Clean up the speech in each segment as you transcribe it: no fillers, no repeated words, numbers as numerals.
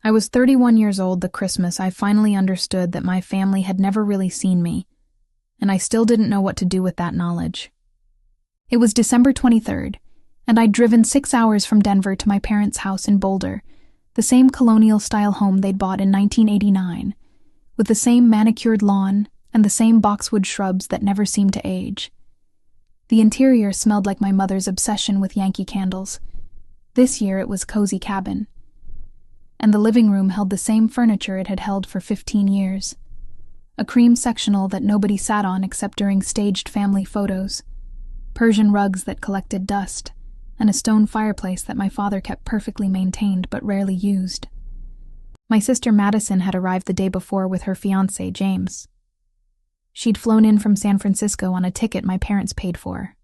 I was 31 years old the Christmas I finally understood that my family had never really seen me, and I still didn't know what to do with that knowledge. It was December 23rd, and I'd driven 6 hours from Denver to my parents' house in Boulder, the same colonial-style home they'd bought in 1989, with the same manicured lawn and the same boxwood shrubs that never seemed to age. The interior smelled like my mother's obsession with Yankee candles. This year it was cozy cabin. And the living room held the same furniture it had held for 15 years. A cream sectional that nobody sat on except during staged family photos, Persian rugs that collected dust, and a stone fireplace that my father kept perfectly maintained but rarely used. My sister Madison had arrived the day before with her fiancé, James. She'd flown in from San Francisco on a ticket my parents paid for.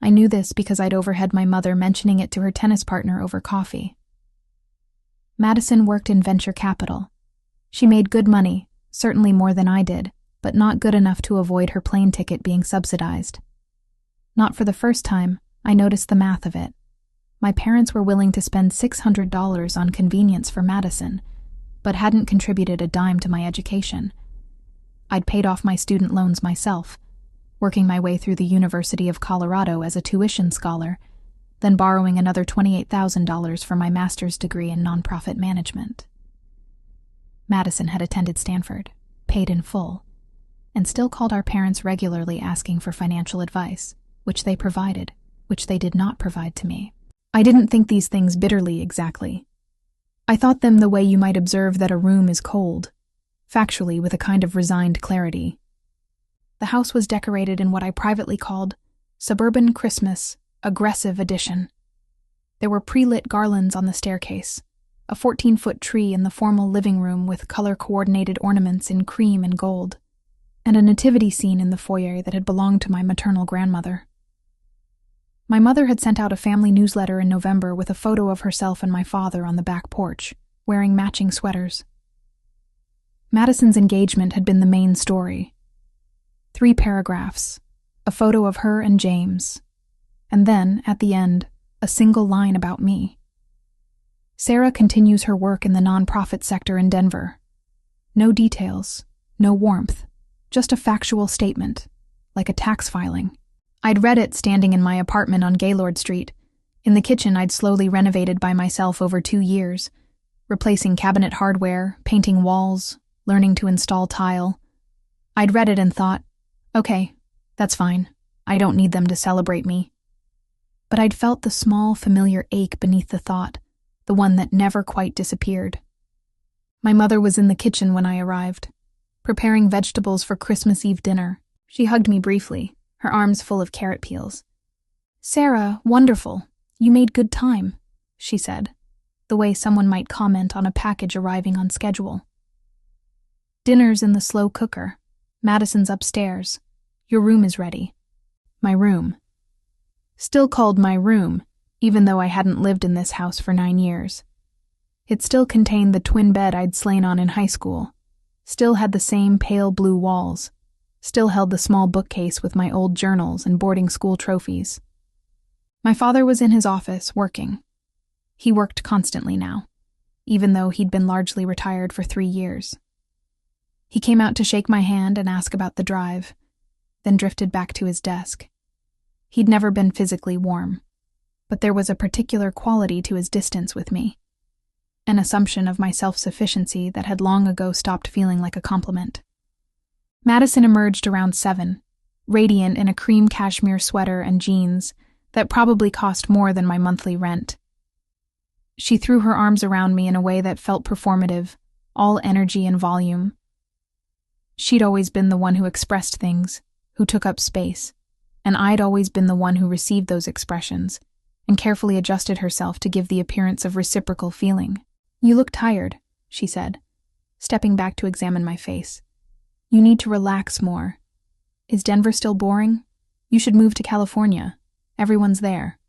I knew this because I'd overheard my mother mentioning it to her tennis partner over coffee. Madison worked in venture capital. She made good money, certainly more than I did, but not good enough to avoid her plane ticket being subsidized. Not for the first time, I noticed the math of it. My parents were willing to spend $600 on convenience for Madison, but hadn't contributed a dime to my education. I'd paid off my student loans myself, working my way through the University of Colorado as a tuition scholar, then borrowing another $28,000 for my master's degree in nonprofit management. Madison had attended Stanford, paid in full, and still called our parents regularly asking for financial advice, which they provided, which they did not provide to me. I didn't think these things bitterly, exactly. I thought them the way you might observe that a room is cold, factually with a kind of resigned clarity. The house was decorated in what I privately called Suburban Christmas Aggressive Edition. There were pre-lit garlands on the staircase, a 14-foot tree in the formal living room with color-coordinated ornaments in cream and gold, and a nativity scene in the foyer that had belonged to my maternal grandmother. My mother had sent out a family newsletter in November with a photo of herself and my father on the back porch, wearing matching sweaters. Madison's engagement had been the main story. 3 paragraphs, a photo of her and James, and then, at the end, a single line about me. Sarah continues her work in the nonprofit sector in Denver. No details, no warmth, just a factual statement, like a tax filing. I'd read it standing in my apartment on Gaylord Street, in the kitchen I'd slowly renovated by myself over 2 years, replacing cabinet hardware, painting walls, learning to install tile. I'd read it and thought, okay, that's fine. I don't need them to celebrate me. But I'd felt the small, familiar ache beneath the thought, the one that never quite disappeared. My mother was in the kitchen when I arrived, preparing vegetables for Christmas Eve dinner. She hugged me briefly, her arms full of carrot peels. "Sarah, wonderful. You made good time," she said, the way someone might comment on a package arriving on schedule. "Dinner's in the slow cooker. Madison's upstairs. Your room is ready." My room. Still called my room, even though I hadn't lived in this house for 9 years. It still contained the twin bed I'd slain on in high school, still had the same pale blue walls, still held the small bookcase with my old journals and boarding school trophies. My father was in his office, working. He worked constantly now, even though he'd been largely retired for 3 years. He came out to shake my hand and ask about the drive, then drifted back to his desk. He'd never been physically warm, but there was a particular quality to his distance with me, an assumption of my self-sufficiency that had long ago stopped feeling like a compliment. Madison emerged around 7, radiant in a cream cashmere sweater and jeans that probably cost more than my monthly rent. She threw her arms around me in a way that felt performative, all energy and volume. She'd always been the one who expressed things, who took up space, and I'd always been the one who received those expressions and carefully adjusted herself to give the appearance of reciprocal feeling. "You look tired," she said, stepping back to examine my face. "You need to relax more. Is Denver still boring? You should move to California. Everyone's there."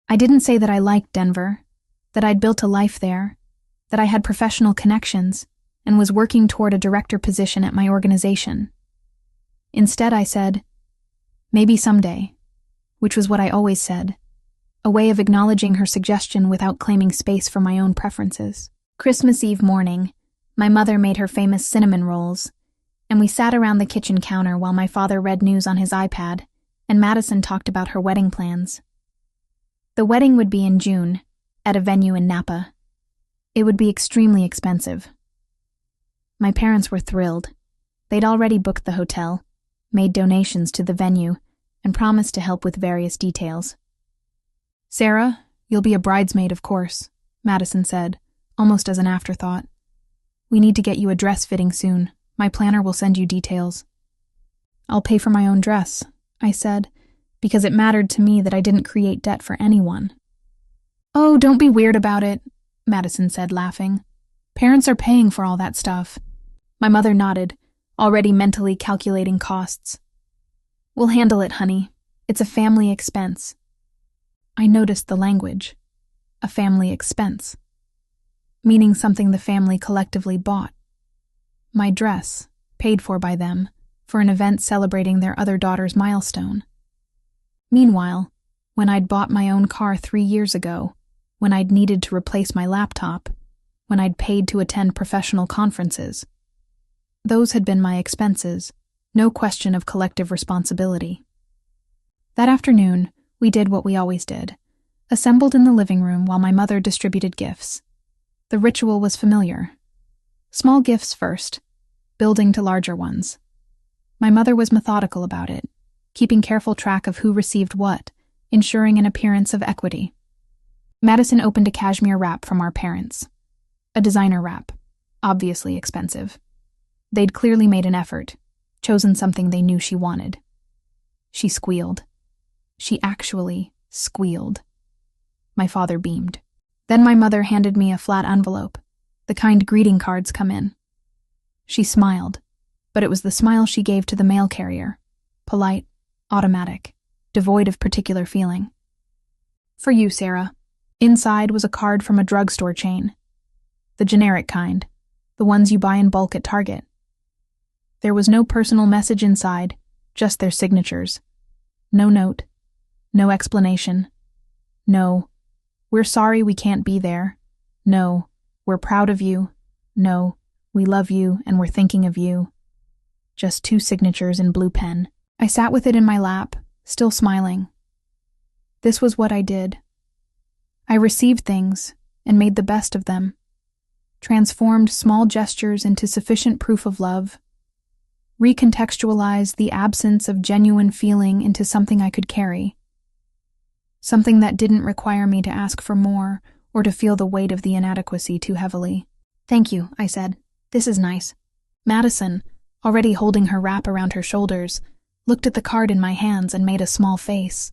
I didn't say that I liked Denver, that I'd built a life there, that I had professional connections, and was working toward a director position at my organization. Instead, I said, maybe someday, which was what I always said, a way of acknowledging her suggestion without claiming space for my own preferences. Christmas Eve morning, my mother made her famous cinnamon rolls, and we sat around the kitchen counter while my father read news on his iPad and Madison talked about her wedding plans. The wedding would be in June, at a venue in Napa. It would be extremely expensive. My parents were thrilled. They'd already booked the hotel, made donations to the venue, and promised to help with various details. "Sarah, you'll be a bridesmaid, of course," Madison said, almost as an afterthought. "We need to get you a dress fitting soon. My planner will send you details." "I'll pay for my own dress," I said, because it mattered to me that I didn't create debt for anyone. "Oh, don't be weird about it," Madison said, laughing. "Parents are paying for all that stuff." My mother nodded, already mentally calculating costs. "We'll handle it, honey. It's a family expense." I noticed the language. A family expense. Meaning something the family collectively bought. My dress, paid for by them, for an event celebrating their other daughter's milestone. Meanwhile, when I'd bought my own car 3 years ago, when I'd needed to replace my laptop, when I'd paid to attend professional conferences, those had been my expenses, no question of collective responsibility. That afternoon, we did what we always did, assembled in the living room while my mother distributed gifts. The ritual was familiar. Small gifts first, building to larger ones. My mother was methodical about it, keeping careful track of who received what, ensuring an appearance of equity. Madison opened a cashmere wrap from our parents. A designer wrap, obviously expensive. They'd clearly made an effort, chosen something they knew she wanted. She squealed. She actually squealed. My father beamed. Then my mother handed me a flat envelope, the kind greeting cards come in. She smiled, but it was the smile she gave to the mail carrier, polite, automatic, devoid of particular feeling. "For you, Sarah." Inside was a card from a drugstore chain. The generic kind, the ones you buy in bulk at Target. There was no personal message inside, just their signatures. No note, no explanation. No, "We're sorry we can't be there." No, "We're proud of you." No, "We love you and we're thinking of you." Just 2 signatures in blue pen. I sat with it in my lap, still smiling. This was what I did. I received things and made the best of them. Transformed small gestures into sufficient proof of love. Recontextualized the absence of genuine feeling into something I could carry. Something that didn't require me to ask for more or to feel the weight of the inadequacy too heavily. "Thank you," I said. "This is nice." Madison, already holding her wrap around her shoulders, looked at the card in my hands and made a small face.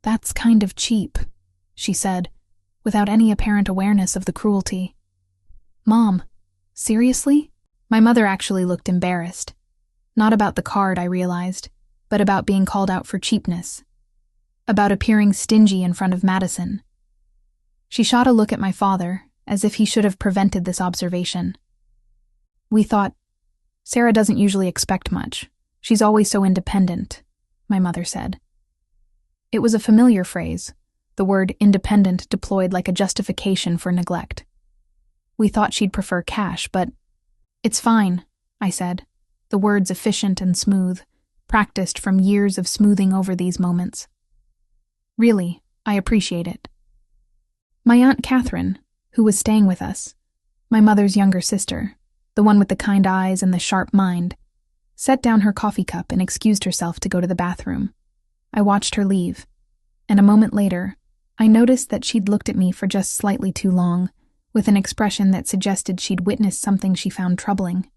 "That's kind of cheap," she said, without any apparent awareness of the cruelty. "Mom, seriously?" My mother actually looked embarrassed. Not about the card, I realized, but about being called out for cheapness. About appearing stingy in front of Madison. She shot a look at my father, as if he should have prevented this observation. "We thought, Sarah doesn't usually expect much. She's always so independent," my mother said. It was a familiar phrase, the word independent deployed like a justification for neglect. "We thought she'd prefer cash, but..." "It's fine," I said, the words efficient and smooth, practiced from years of smoothing over these moments. "Really, I appreciate it." My Aunt Catherine, who was staying with us, my mother's younger sister, the one with the kind eyes and the sharp mind, set down her coffee cup and excused herself to go to the bathroom. I watched her leave, and a moment later, I noticed that she'd looked at me for just slightly too long, with an expression that suggested she'd witnessed something she found troubling.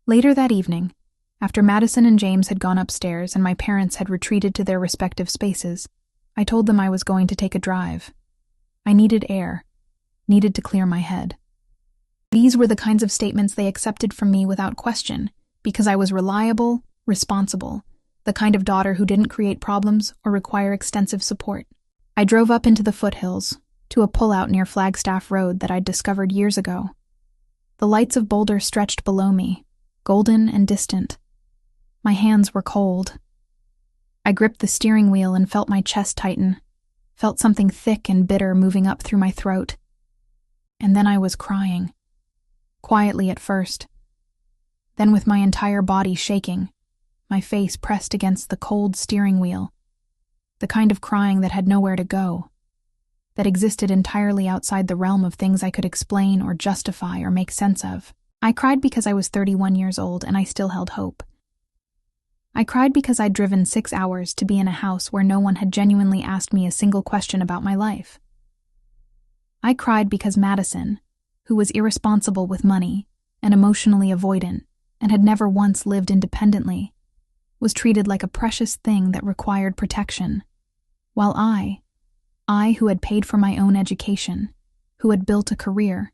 Later that evening, after Madison and James had gone upstairs and my parents had retreated to their respective spaces, I told them I was going to take a drive. I needed air, needed to clear my head. These were the kinds of statements they accepted from me without question, because I was reliable, responsible, the kind of daughter who didn't create problems or require extensive support. I drove up into the foothills, to a pullout near Flagstaff Road that I'd discovered years ago. The lights of Boulder stretched below me, golden and distant. My hands were cold. I gripped the steering wheel and felt my chest tighten, felt something thick and bitter moving up through my throat. And then I was crying. Quietly at first, then with my entire body shaking, my face pressed against the cold steering wheel, the kind of crying that had nowhere to go, that existed entirely outside the realm of things I could explain or justify or make sense of. I cried because I was 31 years old and I still held hope. I cried because I'd driven 6 hours to be in a house where no one had genuinely asked me a single question about my life. I cried because Madison, who was irresponsible with money and emotionally avoidant and had never once lived independently, was treated like a precious thing that required protection, while I who had paid for my own education, who had built a career,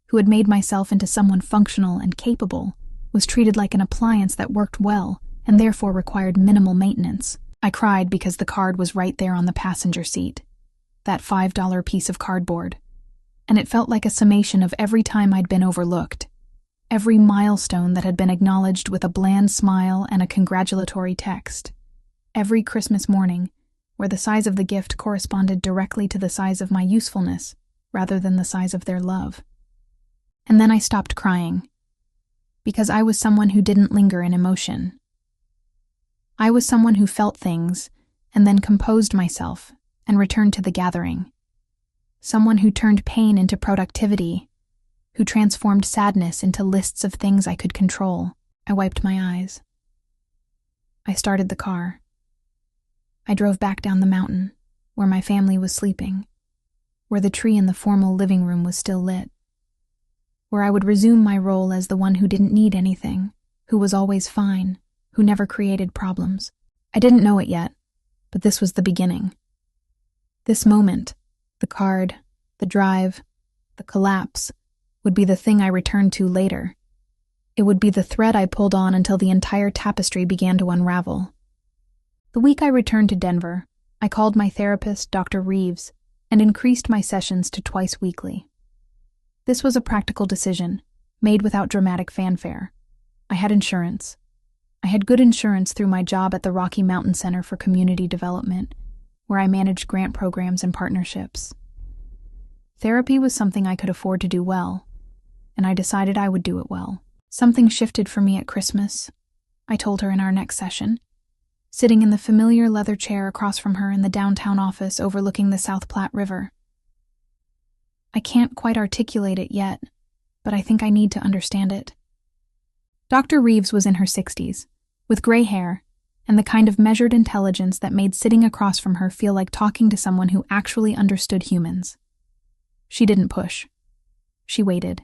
who had made myself into someone functional and capable, was treated like an appliance that worked well and therefore required minimal maintenance. I cried because the card was right there on the passenger seat, that $5 piece of cardboard, and it felt like a summation of every time I'd been overlooked, every milestone that had been acknowledged with a bland smile and a congratulatory text, every Christmas morning where the size of the gift corresponded directly to the size of my usefulness rather than the size of their love. And then I stopped crying, because I was someone who didn't linger in emotion. I was someone who felt things and then composed myself and returned to the gathering. Someone who turned pain into productivity, who transformed sadness into lists of things I could control. I wiped my eyes. I started the car. I drove back down the mountain, where my family was sleeping, where the tree in the formal living room was still lit, where I would resume my role as the one who didn't need anything, who was always fine, who never created problems. I didn't know it yet, but this was the beginning. This moment, the card, the drive, the collapse, would be the thing I returned to later. It would be the thread I pulled on until the entire tapestry began to unravel. The week I returned to Denver, I called my therapist, Dr. Reeves, and increased my sessions to twice weekly. This was a practical decision, made without dramatic fanfare. I had insurance. I had good insurance through my job at the Rocky Mountain Center for Community Development, where I managed grant programs and partnerships. Therapy was something I could afford to do well, and I decided I would do it well. Something shifted for me at Christmas, I told her in our next session, sitting in the familiar leather chair across from her in the downtown office overlooking the South Platte River. I can't quite articulate it yet, but I think I need to understand it. Dr. Reeves was in her 60s, with gray hair, and the kind of measured intelligence that made sitting across from her feel like talking to someone who actually understood humans. She didn't push. She waited.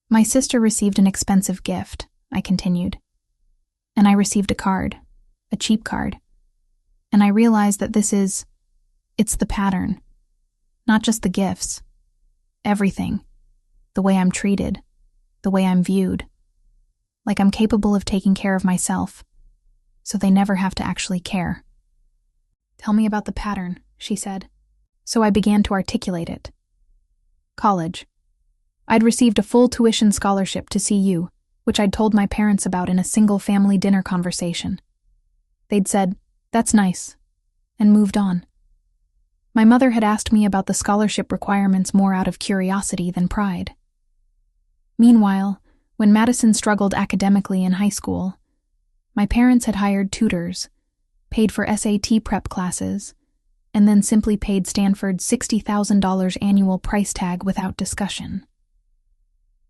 My sister received an expensive gift, I continued, and I received a card. A cheap card. And I realized that it's the pattern. Not just the gifts. Everything. The way I'm treated. The way I'm viewed. Like I'm capable of taking care of myself. So they never have to actually care. Tell me about the pattern, she said. So I began to articulate it. College. I'd received a full tuition scholarship to CU, which I'd told my parents about in a single family dinner conversation. They'd said, "That's nice," and moved on. My mother had asked me about the scholarship requirements more out of curiosity than pride. Meanwhile, when Madison struggled academically in high school, my parents had hired tutors, paid for SAT prep classes, and then simply paid Stanford's $60,000 annual price tag without discussion.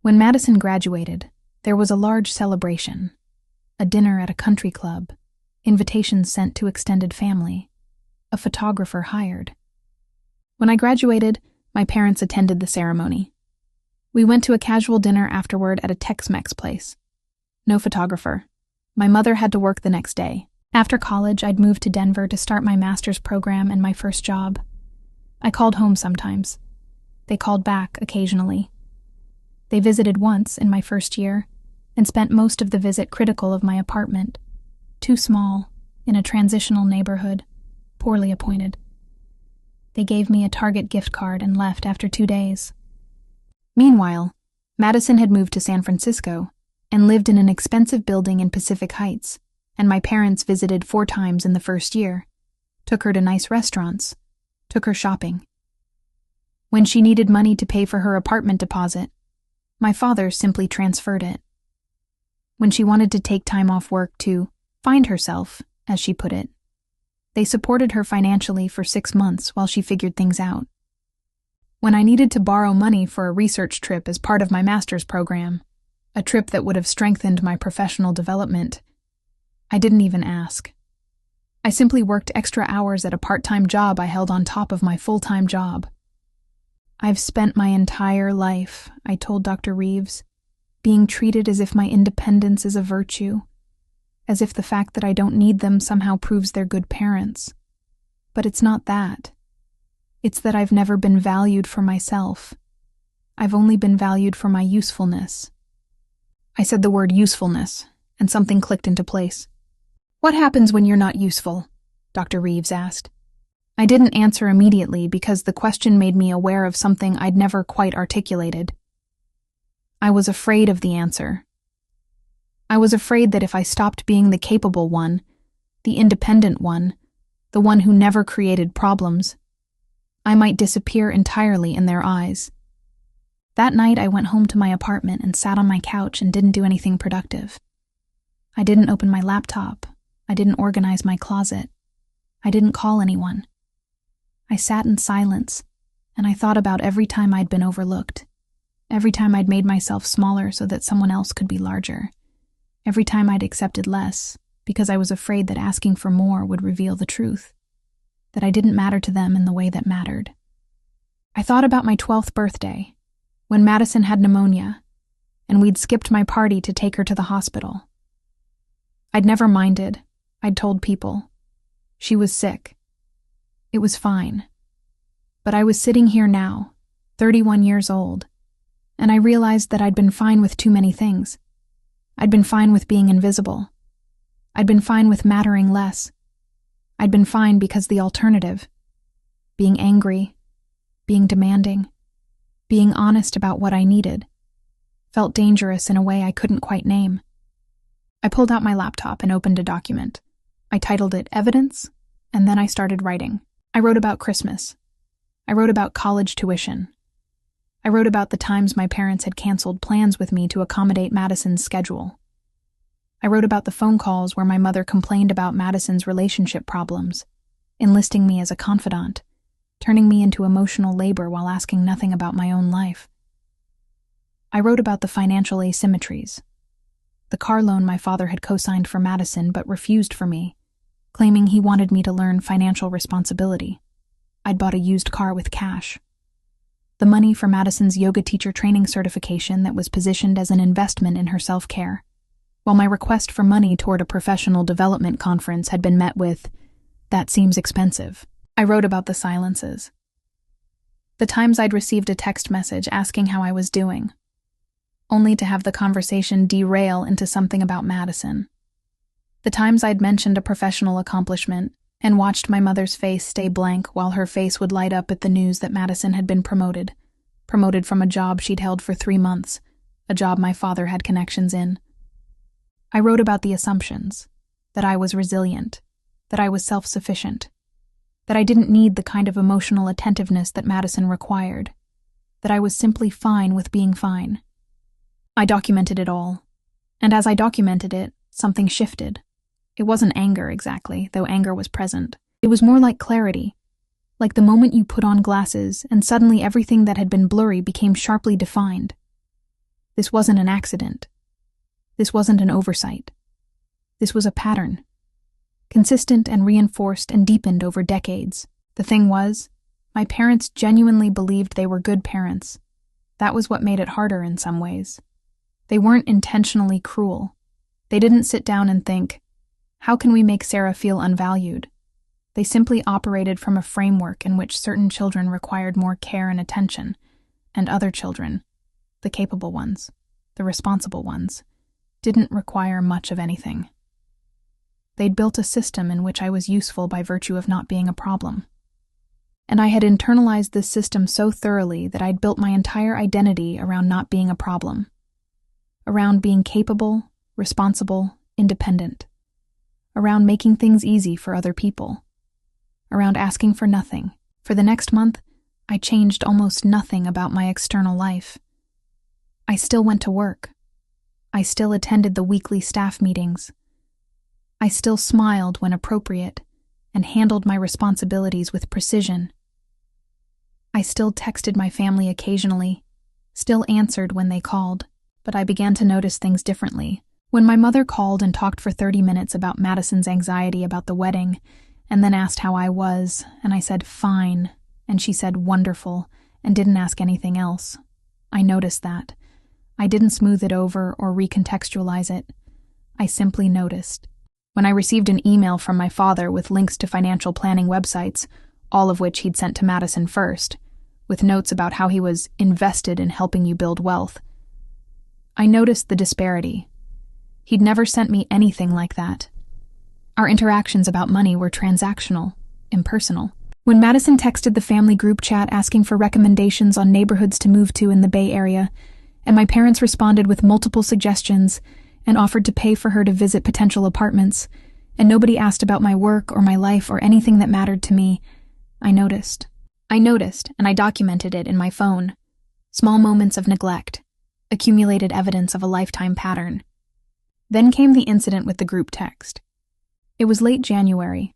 When Madison graduated, there was a large celebration, a dinner at a country club, invitations sent to extended family, a photographer hired. When I graduated, my parents attended the ceremony. We went to a casual dinner afterward at a Tex-Mex place. No photographer. My mother had to work the next day. After college, I'd moved to Denver to start my master's program and my first job. I called home sometimes. They called back occasionally. They visited once in my first year and spent most of the visit critical of my apartment. Too small, in a transitional neighborhood, poorly appointed. They gave me a Target gift card and left after 2 days. Meanwhile, Madison had moved to San Francisco and lived in an expensive building in Pacific Heights, and my parents visited 4 times in the first year, took her to nice restaurants, took her shopping. When she needed money to pay for her apartment deposit, my father simply transferred it. When she wanted to take time off work to find herself, as she put it, they supported her financially for 6 months while she figured things out. When I needed to borrow money for a research trip as part of my master's program, a trip that would have strengthened my professional development, I didn't even ask. I simply worked extra hours at a part-time job I held on top of my full-time job. I've spent my entire life, I told Dr. Reeves, being treated as if my independence is a virtue, as if the fact that I don't need them somehow proves they're good parents. But it's not that. It's that I've never been valued for myself. I've only been valued for my usefulness. I said the word usefulness, and something clicked into place. What happens when you're not useful? Dr. Reeves asked. I didn't answer immediately because the question made me aware of something I'd never quite articulated. I was afraid of the answer. I was afraid that if I stopped being the capable one, the independent one, the one who never created problems, I might disappear entirely in their eyes. That night I went home to my apartment and sat on my couch and didn't do anything productive. I didn't open my laptop. I didn't organize my closet. I didn't call anyone. I sat in silence, and I thought about every time I'd been overlooked, every time I'd made myself smaller so that someone else could be larger, every time I'd accepted less because I was afraid that asking for more would reveal the truth, that I didn't matter to them in the way that mattered. I thought about my 12th birthday, when Madison had pneumonia, and we'd skipped my party to take her to the hospital. I'd never minded. I'd told people. She was sick. It was fine. But I was sitting here now, 31 years old, and I realized that I'd been fine with too many things. I'd been fine with being invisible. I'd been fine with mattering less. I'd been fine because the alternative, being angry, being demanding, being honest about what I needed, felt dangerous in a way I couldn't quite name. I pulled out my laptop and opened a document. I titled it Evidence, and then I started writing. I wrote about Christmas. I wrote about college tuition. I wrote about the times my parents had canceled plans with me to accommodate Madison's schedule. I wrote about the phone calls where my mother complained about Madison's relationship problems, enlisting me as a confidant, turning me into emotional labor while asking nothing about my own life. I wrote about the financial asymmetries. The car loan my father had co-signed for Madison but refused for me, claiming he wanted me to learn financial responsibility. I'd bought a used car with cash. The money for Madison's yoga teacher training certification that was positioned as an investment in her self-care, while my request for money toward a professional development conference had been met with, "That seems expensive." I wrote about the silences. The times I'd received a text message asking how I was doing, only to have the conversation derail into something about Madison. The times I'd mentioned a professional accomplishment and watched my mother's face stay blank while her face would light up at the news that Madison had been promoted from a job she'd held for 3 months, a job my father had connections in. I wrote about the assumptions, that I was resilient, that I was self-sufficient, that I didn't need the kind of emotional attentiveness that Madison required, that I was simply fine with being fine. I documented it all, and as I documented it, something shifted. It wasn't anger exactly, though anger was present. It was more like clarity, like the moment you put on glasses and suddenly everything that had been blurry became sharply defined. This wasn't an accident. This wasn't an oversight. This was a pattern, consistent and reinforced and deepened over decades. The thing was, my parents genuinely believed they were good parents. That was what made it harder in some ways. They weren't intentionally cruel. They didn't sit down and think, how can we make Sarah feel unvalued? They simply operated from a framework in which certain children required more care and attention, and other children, the capable ones, the responsible ones, didn't require much of anything. They'd built a system in which I was useful by virtue of not being a problem. And I had internalized this system so thoroughly that I'd built my entire identity around not being a problem, around being capable, responsible, independent, around making things easy for other people, around asking for nothing. For the next month, I changed almost nothing about my external life. I still went to work. I still attended the weekly staff meetings. I still smiled when appropriate and handled my responsibilities with precision. I still texted my family occasionally, still answered when they called, but I began to notice things differently. When my mother called and talked for 30 minutes about Madison's anxiety about the wedding, and then asked how I was, and I said, fine, and she said, wonderful, and didn't ask anything else, I noticed that. I didn't smooth it over or recontextualize it. I simply noticed. When I received an email from my father with links to financial planning websites, all of which he'd sent to Madison first, with notes about how he was invested in helping you build wealth, I noticed the disparity. He'd never sent me anything like that. Our interactions about money were transactional, impersonal. When Madison texted the family group chat asking for recommendations on neighborhoods to move to in the Bay Area, and my parents responded with multiple suggestions and offered to pay for her to visit potential apartments, and nobody asked about my work or my life or anything that mattered to me, I noticed. And I documented it in my phone. Small moments of neglect, accumulated evidence of a lifetime pattern. Then came the incident with the group text. It was late January,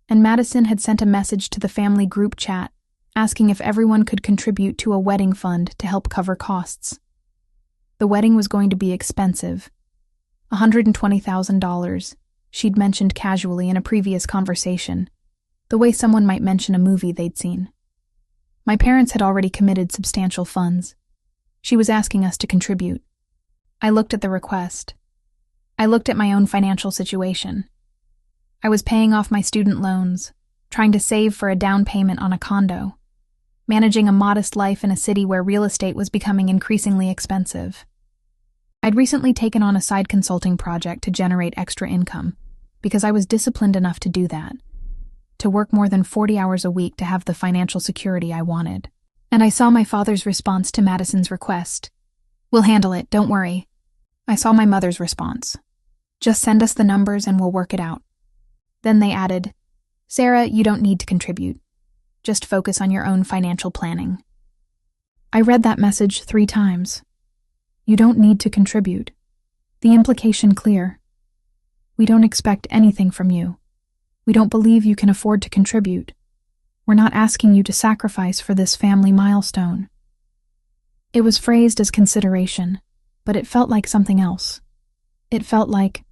and Madison had sent a message to the family group chat asking if everyone could contribute to a wedding fund to help cover costs. The wedding was going to be expensive. $120,000, she'd mentioned casually in a previous conversation, the way someone might mention a movie they'd seen. My parents had already committed substantial funds. She was asking us to contribute. I looked at the request. I looked at my own financial situation. I was paying off my student loans, trying to save for a down payment on a condo, managing a modest life in a city where real estate was becoming increasingly expensive. I'd recently taken on a side consulting project to generate extra income, because I was disciplined enough to do that, to work more than 40 hours a week to have the financial security I wanted. And I saw my father's response to Madison's request. We'll handle it, don't worry. I saw my mother's response. Just send us the numbers and we'll work it out. Then they added, Sarah, you don't need to contribute. Just focus on your own financial planning. I read that message 3 times. You don't need to contribute. The implication clear. We don't expect anything from you. We don't believe you can afford to contribute. We're not asking you to sacrifice for this family milestone. It was phrased as consideration, but it felt like something else. It felt like,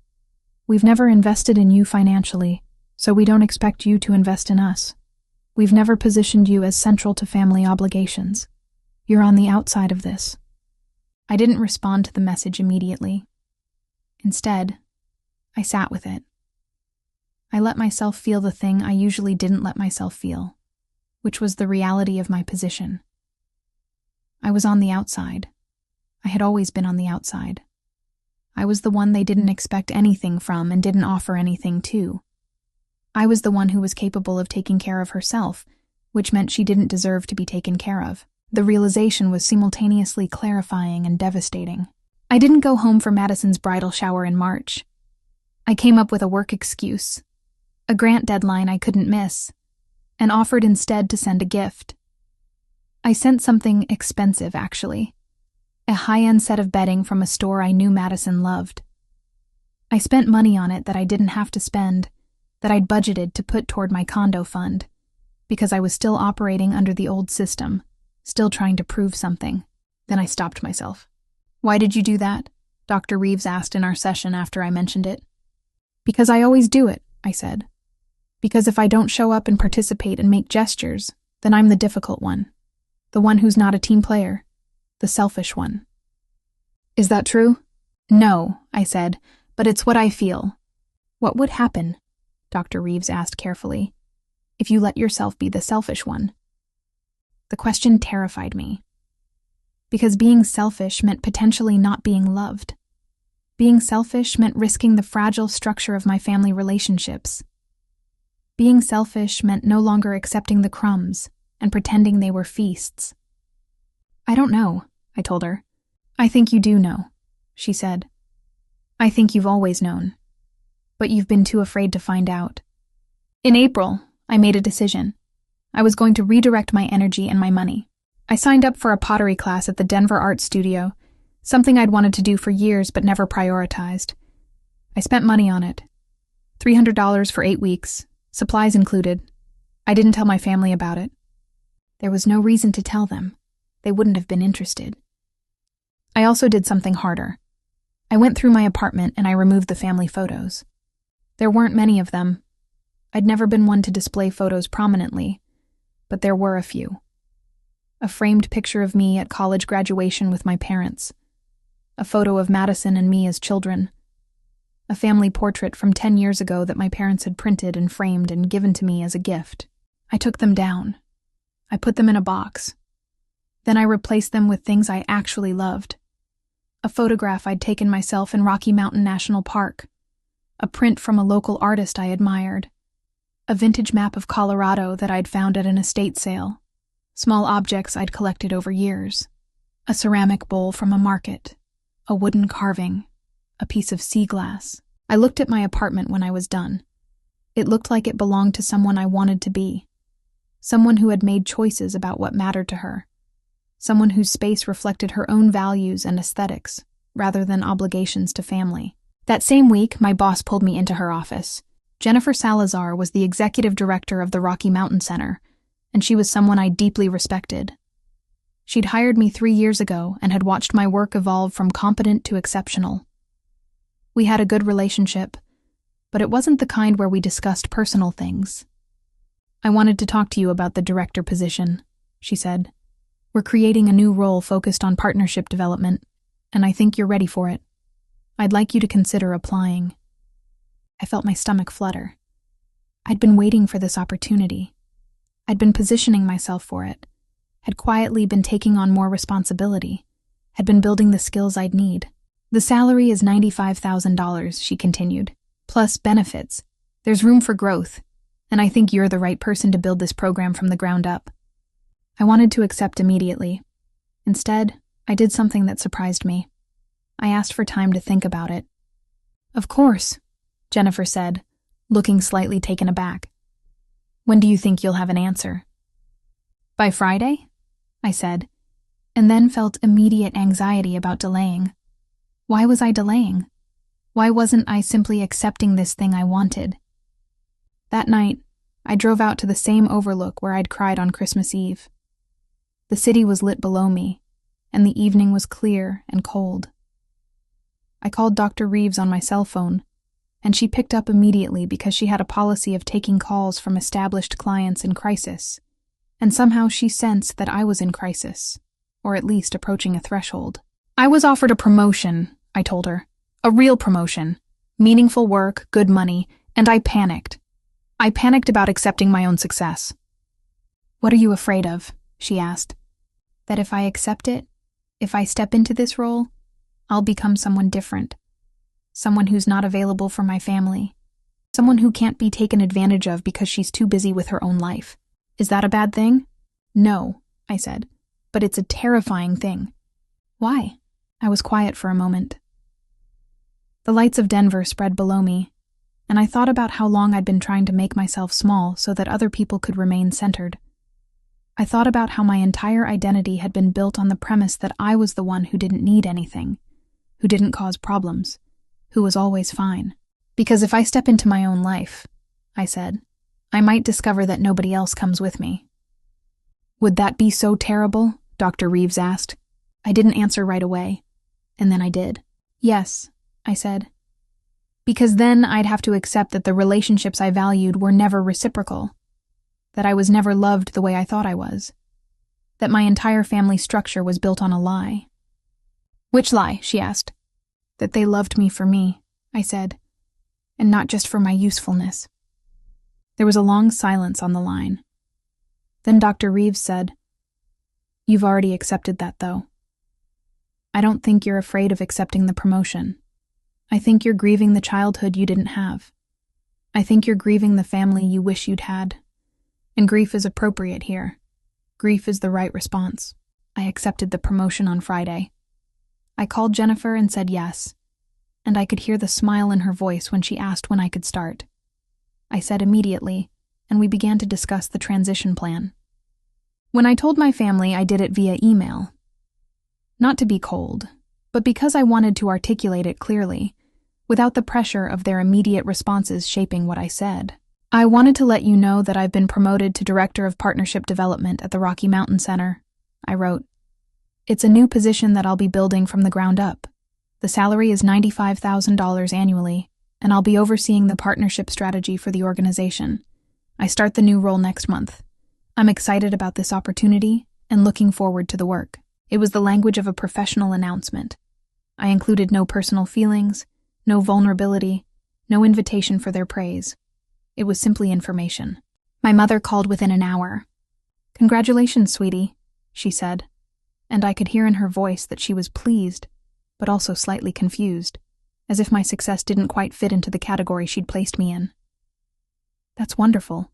we've never invested in you financially, so we don't expect you to invest in us. We've never positioned you as central to family obligations. You're on the outside of this. I didn't respond to the message immediately. Instead, I sat with it. I let myself feel the thing I usually didn't let myself feel, which was the reality of my position. I was on the outside. I had always been on the outside. I was the one they didn't expect anything from and didn't offer anything to. I was the one who was capable of taking care of herself, which meant she didn't deserve to be taken care of. The realization was simultaneously clarifying and devastating. I didn't go home for Madison's bridal shower in March. I came up with a work excuse, a grant deadline I couldn't miss, and offered instead to send a gift. I sent something expensive, actually. A high-end set of bedding from a store I knew Madison loved. I spent money on it that I didn't have to spend, that I'd budgeted to put toward my condo fund, because I was still operating under the old system, still trying to prove something. Then I stopped myself. Why did you do that? Dr. Reeves asked in our session after I mentioned it. Because I always do it, I said. Because if I don't show up and participate and make gestures, then I'm the difficult one. The one who's not a team player. The selfish one. Is that true? No, I said, but it's what I feel. What would happen? Dr. Reeves asked carefully, if you let yourself be the selfish one. The question terrified me. Because being selfish meant potentially not being loved. Being selfish meant risking the fragile structure of my family relationships. Being selfish meant no longer accepting the crumbs and pretending they were feasts. I don't know, I told her. I think you do know, she said. I think you've always known. But you've been too afraid to find out. In April, I made a decision. I was going to redirect my energy and my money. I signed up for a pottery class at the Denver Art Studio, something I'd wanted to do for years but never prioritized. I spent money on it. $300 for 8 weeks, supplies included. I didn't tell my family about it. There was no reason to tell them. They wouldn't have been interested. I also did something harder. I went through my apartment and I removed the family photos. There weren't many of them. I'd never been one to display photos prominently, but there were a few. A framed picture of me at college graduation with my parents. A photo of Madison and me as children. A family portrait from 10 years ago that my parents had printed and framed and given to me as a gift. I took them down. I put them in a box. Then I replaced them with things I actually loved. A photograph I'd taken myself in Rocky Mountain National Park. A print from a local artist I admired. A vintage map of Colorado that I'd found at an estate sale. Small objects I'd collected over years. A ceramic bowl from a market. A wooden carving. A piece of sea glass. I looked at my apartment when I was done. It looked like it belonged to someone I wanted to be. Someone who had made choices about what mattered to her. Someone whose space reflected her own values and aesthetics, rather than obligations to family. That same week, my boss pulled me into her office. Jennifer Salazar was the executive director of the Rocky Mountain Center, and she was someone I deeply respected. She'd hired me 3 years ago and had watched my work evolve from competent to exceptional. We had a good relationship, but it wasn't the kind where we discussed personal things. "I wanted to talk to you about the director position," she said. "We're creating a new role focused on partnership development, and I think you're ready for it. I'd like you to consider applying." I felt my stomach flutter. I'd been waiting for this opportunity. I'd been positioning myself for it, had quietly been taking on more responsibility, had been building the skills I'd need. "The salary is $95,000, she continued, plus benefits. There's room for growth, and I think you're the right person to build this program from the ground up." I wanted to accept immediately. Instead, I did something that surprised me. I asked for time to think about it. "Of course," Jennifer said, looking slightly taken aback. "When do you think you'll have an answer?" "By Friday?" I said, and then felt immediate anxiety about delaying. Why was I delaying? Why wasn't I simply accepting this thing I wanted? That night, I drove out to the same overlook where I'd cried on Christmas Eve. The city was lit below me, and the evening was clear and cold. I called Dr. Reeves on my cell phone, and she picked up immediately because she had a policy of taking calls from established clients in crisis, and somehow she sensed that I was in crisis, or at least approaching a threshold. "I was offered a promotion," I told her. "A real promotion. Meaningful work, good money, and I panicked. I panicked about accepting my own success." "What are you afraid of?" she asked. "That if I accept it, if I step into this role, I'll become someone different. Someone who's not available for my family. Someone who can't be taken advantage of because she's too busy with her own life. Is that a bad thing?" "No," I said, "but it's a terrifying thing." "Why?" I was quiet for a moment. The lights of Denver spread below me, and I thought about how long I'd been trying to make myself small so that other people could remain centered. I thought about how my entire identity had been built on the premise that I was the one who didn't need anything, who didn't cause problems, who was always fine. "Because if I step into my own life," I said, "I might discover that nobody else comes with me." "Would that be so terrible?" Dr. Reeves asked. I didn't answer right away, and then I did. "Yes," I said. "Because then I'd have to accept that the relationships I valued were never reciprocal, that I was never loved the way I thought I was, that my entire family structure was built on a lie." "Which lie?" she asked. "That they loved me for me," I said, "and not just for my usefulness." There was a long silence on the line. Then Dr. Reeves said, "You've already accepted that, though. I don't think you're afraid of accepting the promotion. I think you're grieving the childhood you didn't have. I think you're grieving the family you wish you'd had. And grief is appropriate here. Grief is the right response." I accepted the promotion on Friday. I called Jennifer and said yes, and I could hear the smile in her voice when she asked when I could start. I said immediately, and we began to discuss the transition plan. When I told my family, I did it via email. Not to be cold, but because I wanted to articulate it clearly, without the pressure of their immediate responses shaping what I said. I wanted to let you know that I've been promoted to Director of Partnership Development at the Rocky Mountain Center, I wrote. It's a new position that I'll be building from the ground up. The salary is $95,000 annually, and I'll be overseeing the partnership strategy for the organization. I start the new role next month. I'm excited about this opportunity and looking forward to the work. It was the language of a professional announcement. I included no personal feelings, no vulnerability, no invitation for their praise. It was simply information. My mother called within an hour. "Congratulations, sweetie," she said, and I could hear in her voice that she was pleased, but also slightly confused, as if my success didn't quite fit into the category she'd placed me in. "That's wonderful.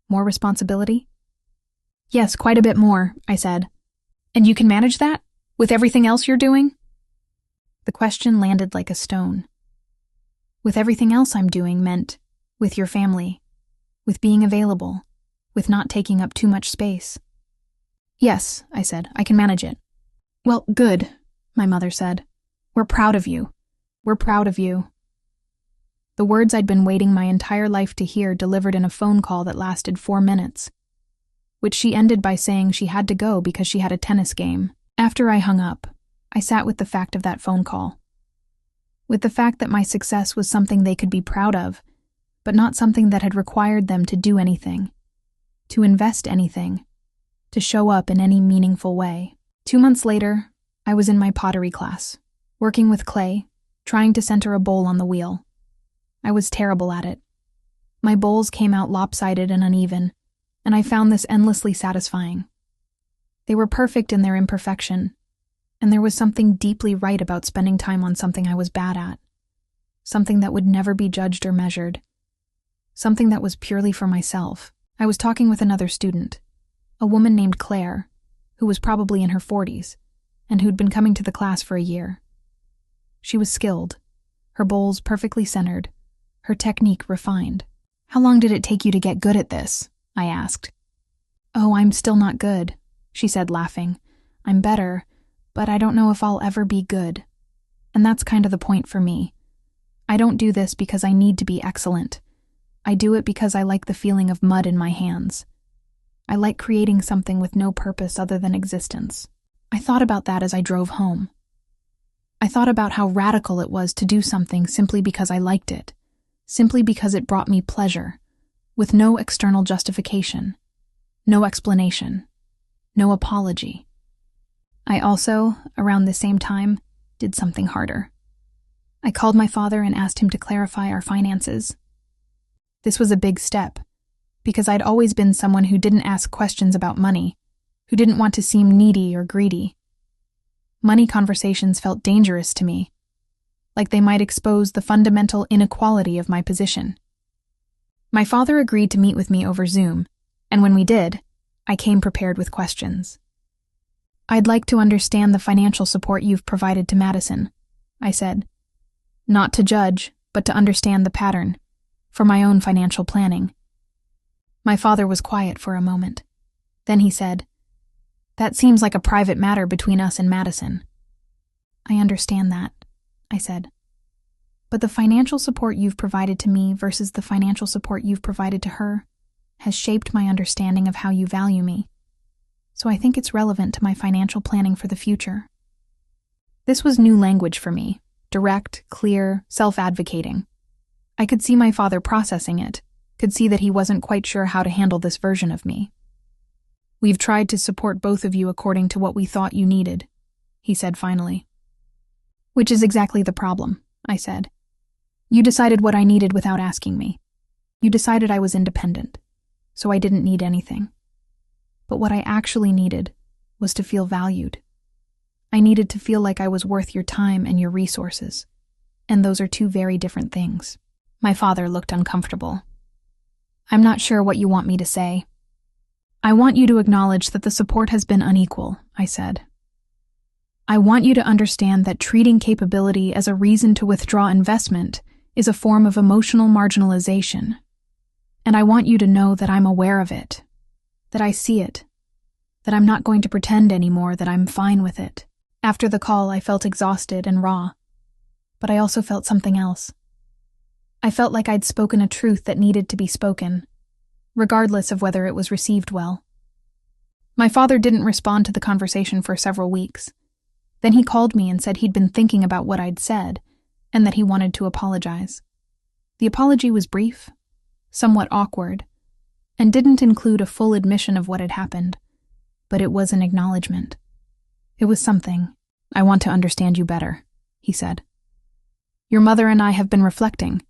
More responsibility?" "Yes, quite a bit more," I said. "And you can manage that? With everything else you're doing?" The question landed like a stone. With everything else I'm doing meant with your family, with being available, with not taking up too much space. "Yes," I said, "I can manage it." "Well, good," my mother said. "We're proud of you. We're proud of you." The words I'd been waiting my entire life to hear delivered in a phone call that lasted 4 minutes, which she ended by saying she had to go because she had a tennis game. After I hung up, I sat with the fact of that phone call. With the fact that my success was something they could be proud of, but not something that had required them to do anything, to invest anything, to show up in any meaningful way. 2 months later, I was in my pottery class, working with clay, trying to center a bowl on the wheel. I was terrible at it. My bowls came out lopsided and uneven, and I found this endlessly satisfying. They were perfect in their imperfection, and there was something deeply right about spending time on something I was bad at, something that would never be judged or measured, something that was purely for myself. I was talking with another student, a woman named Claire, who was probably in her 40s, and who'd been coming to the class for a year. She was skilled, her bowls perfectly centered, her technique refined. "How long did it take you to get good at this?" I asked. "Oh, I'm still not good," she said, laughing. "I'm better, but I don't know if I'll ever be good. And that's kind of the point for me. I don't do this because I need to be excellent. I do it because I like the feeling of mud in my hands. I like creating something with no purpose other than existence." I thought about that as I drove home. I thought about how radical it was to do something simply because I liked it, simply because it brought me pleasure, with no external justification, no explanation, no apology. I also, around the same time, did something harder. I called my father and asked him to clarify our finances. This was a big step, because I'd always been someone who didn't ask questions about money, who didn't want to seem needy or greedy. Money conversations felt dangerous to me, like they might expose the fundamental inequality of my position. My father agreed to meet with me over Zoom, and when we did, I came prepared with questions. "I'd like to understand the financial support you've provided to Madison," I said. "Not to judge, but to understand the pattern, for my own financial planning." My father was quiet for a moment. Then he said, "That seems like a private matter between us and Madison." "I understand that," I said. "But the financial support you've provided to me versus the financial support you've provided to her has shaped my understanding of how you value me. So I think it's relevant to my financial planning for the future." This was new language for me, direct, clear, self-advocating. I could see my father processing it, could see that he wasn't quite sure how to handle this version of me. "We've tried to support both of you according to what we thought you needed," he said finally. "Which is exactly the problem," I said. "You decided what I needed without asking me. You decided I was independent, so I didn't need anything. But what I actually needed was to feel valued. I needed to feel like I was worth your time and your resources, and those are two very different things." My father looked uncomfortable. "I'm not sure what you want me to say." "I want you to acknowledge that the support has been unequal," I said. "I want you to understand that treating capability as a reason to withdraw investment is a form of emotional marginalization. And I want you to know that I'm aware of it, that I see it, that I'm not going to pretend anymore that I'm fine with it. After the call, I felt exhausted and raw, but I also felt something else. I felt like I'd spoken a truth that needed to be spoken, regardless of whether it was received well. My father didn't respond to the conversation for several weeks. Then he called me and said he'd been thinking about what I'd said and that he wanted to apologize. The apology was brief, somewhat awkward, and didn't include a full admission of what had happened, but it was an acknowledgement. It was something. "I want to understand you better," he said. "Your mother and I have been reflecting,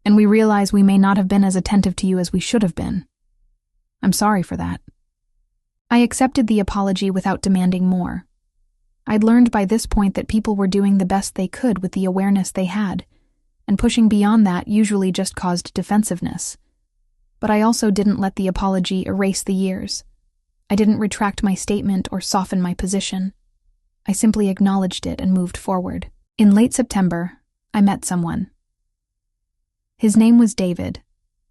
and we realize we may not have been as attentive to you as we should have been. I'm sorry for that." I accepted the apology without demanding more. I'd learned by this point that people were doing the best they could with the awareness they had, and pushing beyond that usually just caused defensiveness. But I also didn't let the apology erase the years. I didn't retract my statement or soften my position. I simply acknowledged it and moved forward. In late September, I met someone. His name was David,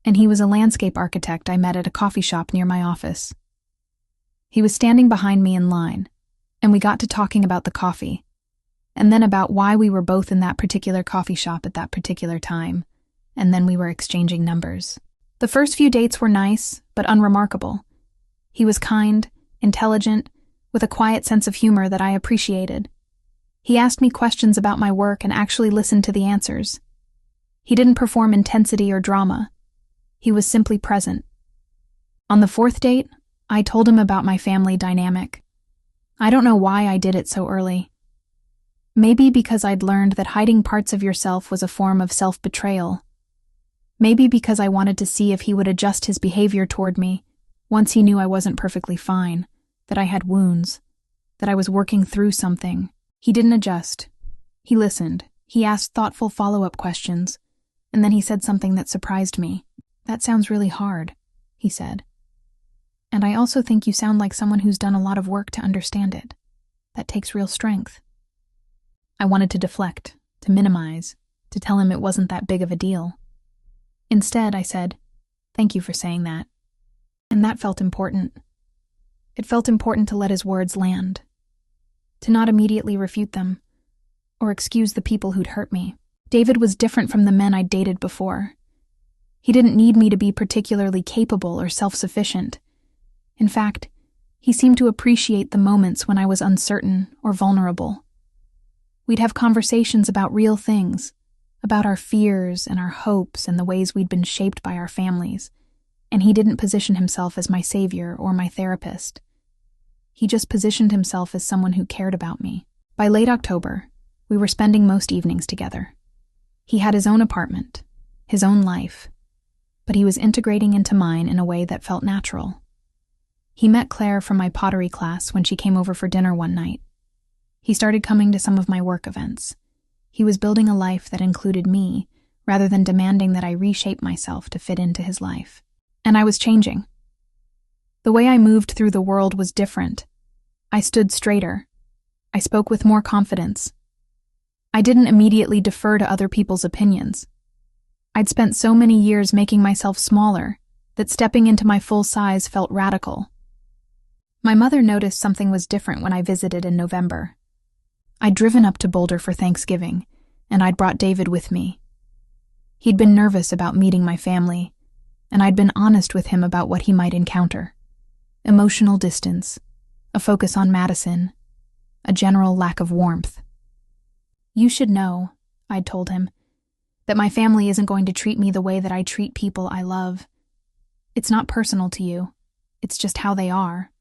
and he was a landscape architect I met at a coffee shop near my office. He was standing behind me in line, and we got to talking about the coffee, and then about why we were both in that particular coffee shop at that particular time, and then we were exchanging numbers. The first few dates were nice, but unremarkable. He was kind, intelligent, with a quiet sense of humor that I appreciated. He asked me questions about my work and actually listened to the answers. He didn't perform intensity or drama. He was simply present. On the fourth date, I told him about my family dynamic. I don't know why I did it so early. Maybe because I'd learned that hiding parts of yourself was a form of self-betrayal. Maybe because I wanted to see if he would adjust his behavior toward me once he knew I wasn't perfectly fine, that I had wounds, that I was working through something. He didn't adjust. He listened. He asked thoughtful follow-up questions, and then he said something that surprised me. "That sounds really hard," he said. "And I also think you sound like someone who's done a lot of work to understand it. That takes real strength." I wanted to deflect, to minimize, to tell him it wasn't that big of a deal. Instead, I said, "Thank you for saying that." And that felt important. It felt important to let his words land, to not immediately refute them, or excuse the people who'd hurt me. David was different from the men I'd dated before. He didn't need me to be particularly capable or self-sufficient. In fact, he seemed to appreciate the moments when I was uncertain or vulnerable. We'd have conversations about real things, about our fears and our hopes and the ways we'd been shaped by our families, and he didn't position himself as my savior or my therapist. He just positioned himself as someone who cared about me. By late October, we were spending most evenings together. He had his own apartment, his own life, but he was integrating into mine in a way that felt natural. He met Claire from my pottery class when she came over for dinner one night. He started coming to some of my work events. He was building a life that included me, rather than demanding that I reshape myself to fit into his life. And I was changing. The way I moved through the world was different. I stood straighter. I spoke with more confidence. I didn't immediately defer to other people's opinions. I'd spent so many years making myself smaller that stepping into my full size felt radical. My mother noticed something was different when I visited in November. I'd driven up to Boulder for Thanksgiving, and I'd brought David with me. He'd been nervous about meeting my family, and I'd been honest with him about what he might encounter. Emotional distance, a focus on Madison, a general lack of warmth. "You should know," I'd told him, "that my family isn't going to treat me the way that I treat people I love. It's not personal to you. It's just how they are."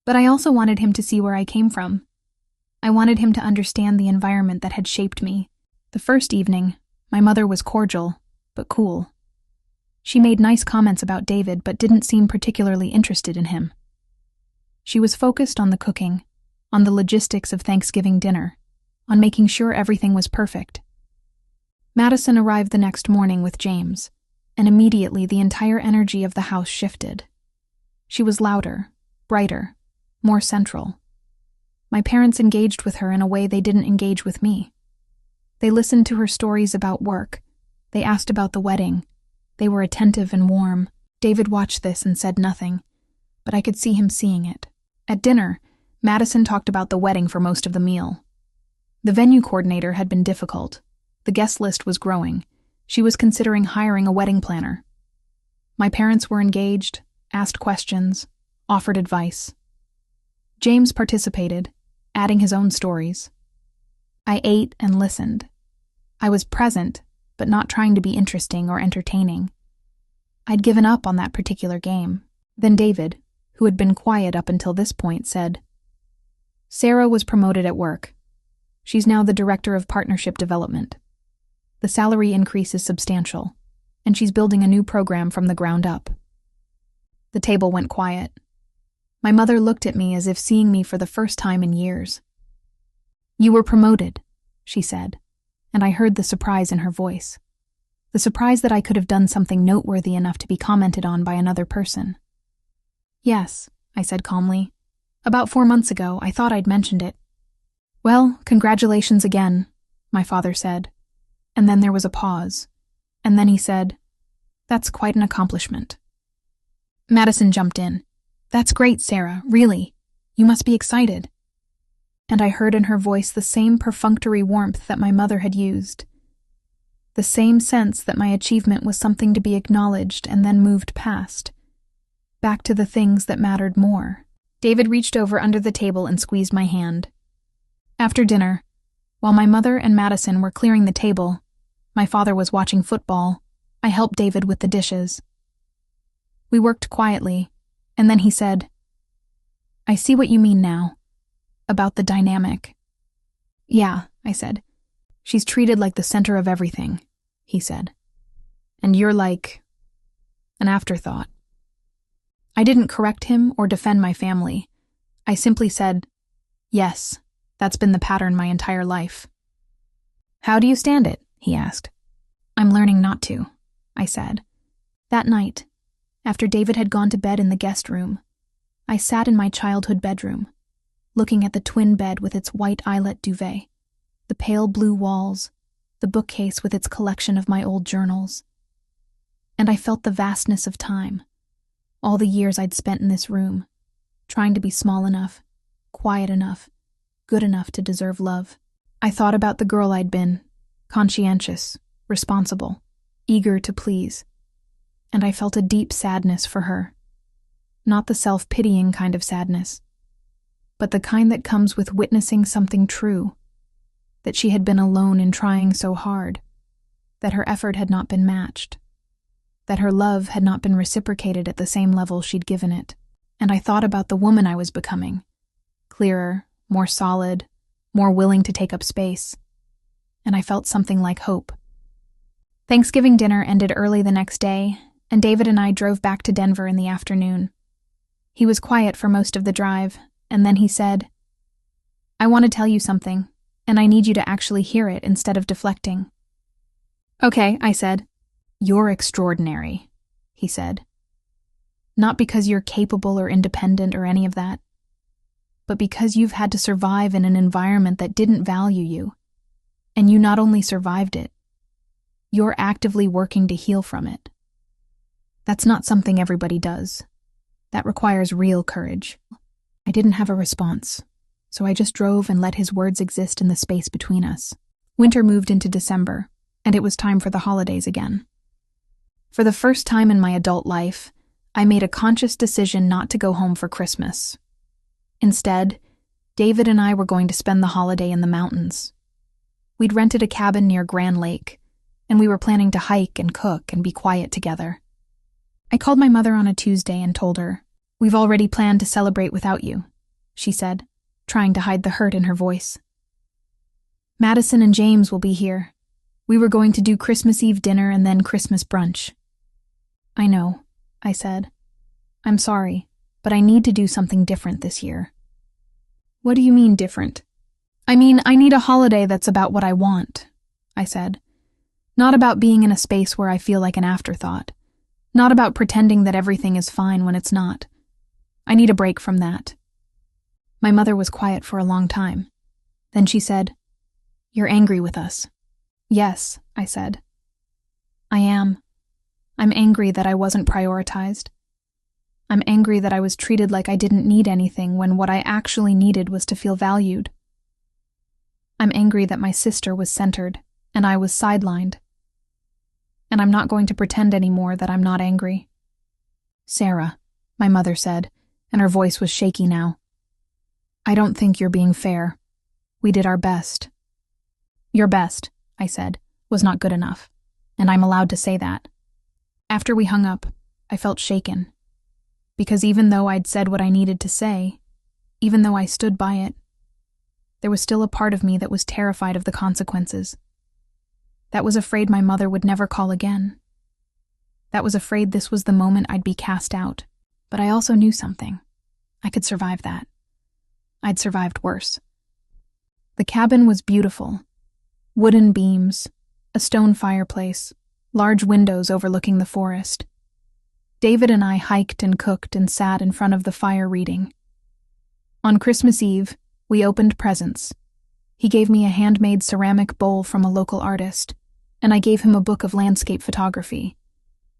But I also wanted him to see where I came from. I wanted him to understand the environment that had shaped me. The first evening, my mother was cordial, but cool. She made nice comments about David, but didn't seem particularly interested in him. She was focused on the cooking, on the logistics of Thanksgiving dinner, on making sure everything was perfect. Madison arrived the next morning with James, and immediately the entire energy of the house shifted. She was louder, brighter, more central. My parents engaged with her in a way they didn't engage with me. They listened to her stories about work. They asked about the wedding. They were attentive and warm. David watched this and said nothing, but I could see him seeing it. At dinner, Madison talked about the wedding for most of the meal. The venue coordinator had been difficult. The guest list was growing. She was considering hiring a wedding planner. My parents were engaged, asked questions, offered advice. James participated, adding his own stories. I ate and listened. I was present, but not trying to be interesting or entertaining. I'd given up on that particular game. Then David, who had been quiet up until this point, said, "Sarah was promoted at work. She's now the director of partnership development. The salary increase is substantial, and she's building a new program from the ground up." The table went quiet. My mother looked at me as if seeing me for the first time in years. "You were promoted," she said, and I heard the surprise in her voice. The surprise that I could have done something noteworthy enough to be commented on by another person. "Yes," I said calmly. "About 4 months ago, I thought I'd mentioned it." "Well, congratulations again," my father said. And then there was a pause. And then he said, "That's quite an accomplishment." Madison jumped in. "That's great, Sarah, really. You must be excited." And I heard in her voice the same perfunctory warmth that my mother had used. The same sense that my achievement was something to be acknowledged and then moved past. Back to the things that mattered more. David reached over under the table and squeezed my hand. After dinner, while my mother and Madison were clearing the table, my father was watching football, I helped David with the dishes. We worked quietly, and then he said, "I see what you mean now. About the dynamic." "Yeah," I said. "She's treated like the center of everything," he said. "And you're like an afterthought." I didn't correct him or defend my family. I simply said, "Yes, that's been the pattern my entire life." "How do you stand it?" he asked. "I'm learning not to," I said. That night, after David had gone to bed in the guest room, I sat in my childhood bedroom, looking at the twin bed with its white eyelet duvet, the pale blue walls, the bookcase with its collection of my old journals. And I felt the vastness of time, all the years I'd spent in this room, trying to be small enough, quiet enough, good enough to deserve love. I thought about the girl I'd been, conscientious, responsible, eager to please, and I felt a deep sadness for her. Not the self-pitying kind of sadness, but the kind that comes with witnessing something true, that she had been alone in trying so hard, that her effort had not been matched, that her love had not been reciprocated at the same level she'd given it. And I thought about the woman I was becoming, clearer, more solid, more willing to take up space, and I felt something like hope. Thanksgiving dinner ended early the next day, and David and I drove back to Denver in the afternoon. He was quiet for most of the drive, and then he said, "I want to tell you something, and I need you to actually hear it instead of deflecting." "Okay," I said. "You're extraordinary," he said. "Not because you're capable or independent or any of that, but because you've had to survive in an environment that didn't value you, and you not only survived it, you're actively working to heal from it. That's not something everybody does. That requires real courage." I didn't have a response, so I just drove and let his words exist in the space between us. Winter moved into December, and it was time for the holidays again. For the first time in my adult life, I made a conscious decision not to go home for Christmas. Instead, David and I were going to spend the holiday in the mountains. We'd rented a cabin near Grand Lake, and we were planning to hike and cook and be quiet together. I called my mother on a Tuesday and told her, "We've already planned to celebrate without you," she said, trying to hide the hurt in her voice. "Madison and James will be here. We were going to do Christmas Eve dinner and then Christmas brunch." "I know," I said. "I'm sorry, but I need to do something different this year." "What do you mean different?" "I mean, I need a holiday that's about what I want," I said. "Not about being in a space where I feel like an afterthought. Not about pretending that everything is fine when it's not. I need a break from that." My mother was quiet for a long time. Then she said, "You're angry with us." "Yes," I said. "I am. I'm angry that I wasn't prioritized. I'm angry that I was treated like I didn't need anything when what I actually needed was to feel valued. I'm angry that my sister was centered and I was sidelined. And I'm not going to pretend anymore that I'm not angry. Sarah, my mother said, and her voice was shaky now. I don't think you're being fair. We did our best. Your best, I said, was not good enough, and I'm allowed to say that. After we hung up, I felt shaken. Because even though I'd said what I needed to say, even though I stood by it, there was still a part of me that was terrified of the consequences. That was afraid my mother would never call again. That was afraid this was the moment I'd be cast out. But I also knew something. I could survive that. I'd survived worse. The cabin was beautiful. Wooden beams, a stone fireplace, large windows overlooking the forest. David and I hiked and cooked and sat in front of the fire reading. On Christmas Eve, we opened presents. He gave me a handmade ceramic bowl from a local artist, and I gave him a book of landscape photography.